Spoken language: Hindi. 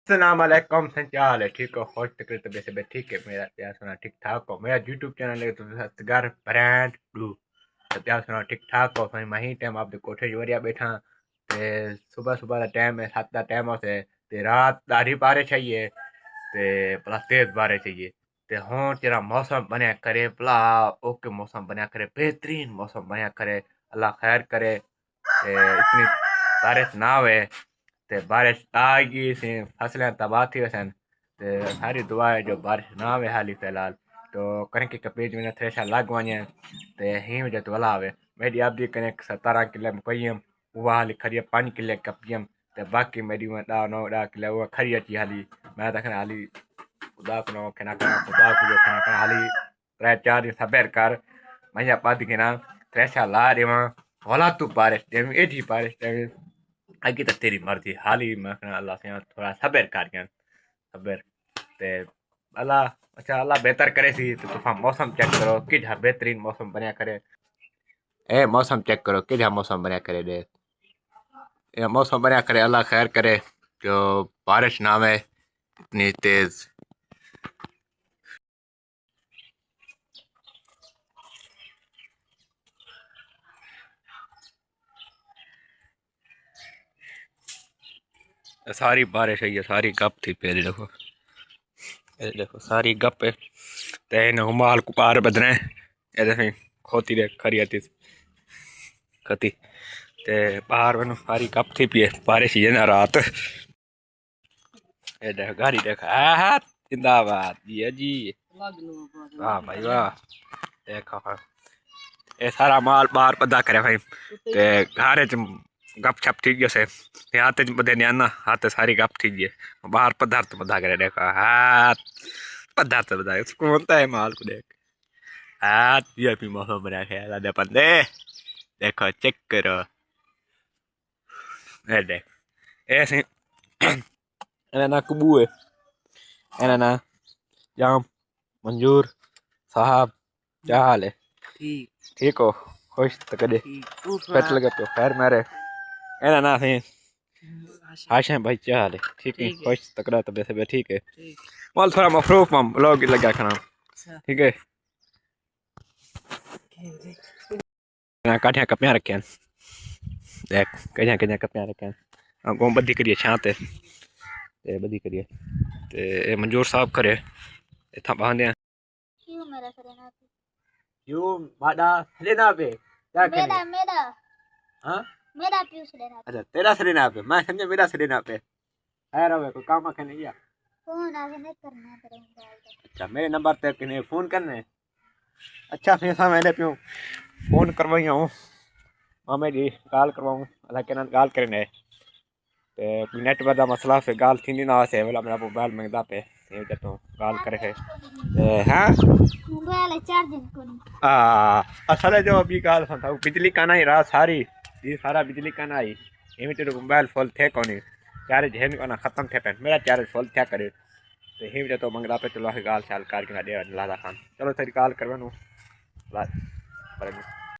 अस्सलामुअलैकुम संचाल है ठीक हो खुश तकरीर तबीयत से ठीक है मेरा प्यार सुना ठीक ठाक हो मेरा यूट्यूब चैनल है तो असगर ब्रांड डू तो प्यार सुना ठीक ठाक हो सही मही टाइम आप कोठे वरिया बैठा ते सुबह सुबह का टाइम है 7 का टाइम हो ते रात ॾाढी बारिश आई है ते भला तेज बारिश चाहिए ते हों तेरा मौसम बनया करे भला ओके मौसम बनया करे बेहतरीन मौसम बनया करे अल्लाह खैर करे इतनी बारिश ना हुए ते बारिश आएगी से फसलें तबाह थी वसन ते सारी दुआ है जो बारिश ना आवे हाली फिलहाल तो करें कि कपीज में थ्रेशर लग वने ते ही में जो वाला आवे मेरी आप दी करें 17 किले मकईम वो हाली खरी 5 किले कपियम ते बाकी मेरी में दा 9 किले वो खरी अची हाली मैं तखन हाली खुदा को खना करा खुदा को जो खना करा हाली 3-4 दिन सबर कर मैं बाद के ना थ्रेशर ला देवा होला तू बारिश देवी एठी बारिश देवी आगे तक तेरी मर्जी हाल ही मैं अल्लाह से थोड़ा सब्र कर गया सब्र ते अल्लाह अच्छा अल्लाह बेहतर करे सी तो तुफान मौसम चेक करो किधा बेहतरीन मौसम बनया करे ए मौसम चेक करो किधा मौसम बनया करे दे ये मौसम बनया करे अल्लाह खैर करे जो बारिश ना आवे इतनी तेज सारी बारिश है ये सारी गप थी पे देखो सारी गप है ते न माल को पार बदने ये देखो खोती रे खरी आती खती ते बाहर बनो सारी गप थी पिए बारिश ये ना रात ये देखो गाड़ी देखो हाँ जिंदाबाद जी जी वाह भाई वाह देखो हाँ ये सारा माल बाहर पदा करे भाई ते घारे च गप छप ठीक जैसे हाथ बदे ना हाथ सारी गप ठीक है बाहर पदार्थ बदा करे देखो हाथ पदार्थ बदा कौन है माल को देख हाथ ये भी मौसम बना है दे बंदे देखो चेक करो ये देख ऐसे ना कबू है ना जाम मंजूर साहब क्या हाल है ठीक हो खुश तो कदे पेट लगे तो खैर मेरे एना ना सही आशा भाई क्या हाल है ठीक है खुश तकड़ा तबीयत से ठीक है माल थोड़ा मफरूफ मम लोग लगा खाना ठीक है ना काठिया कपिया रखे देख कहीं कहीं कपिया रखे गो बदी करिए छाते ते बदी करिए ते मंजूर साहब करे इथा बांधे क्यों मेरा सरेना पे क्यों माडा सरेना पे क्या करे मेरा हां मेरा पीयूष सरेना अच्छा तेरा सरेना पे मैं समझे मेरा सरेना पे है रवे कोई काम के नहीं है फोन आगे नहीं करना पड़ेगा अच्छा मेरे नंबर पे किने फोन करने अच्छा फिर सा मैंने पियो फोन करवाई हूं मामे जी कॉल करवाऊं अला के कॉल करने ते नेट वाला मसला से गाल थी ना से वाला मेरा मोबाइल मंगदा पे ये तो गाल करे है हां मोबाइल चार्जिंग को असल जो अभी गाल था बिजली का नहीं रहा सारी ये सारा बिजली का नहीं एमे तो मोबाइल फुल थे कोनी चार्ज है ना खत्म थे पे मेरा चार्ज फुल था करे तो ही तो मंगदा पे चलो गाल चाल कर के दे लादा खान चलो तेरी कॉल करवानो बात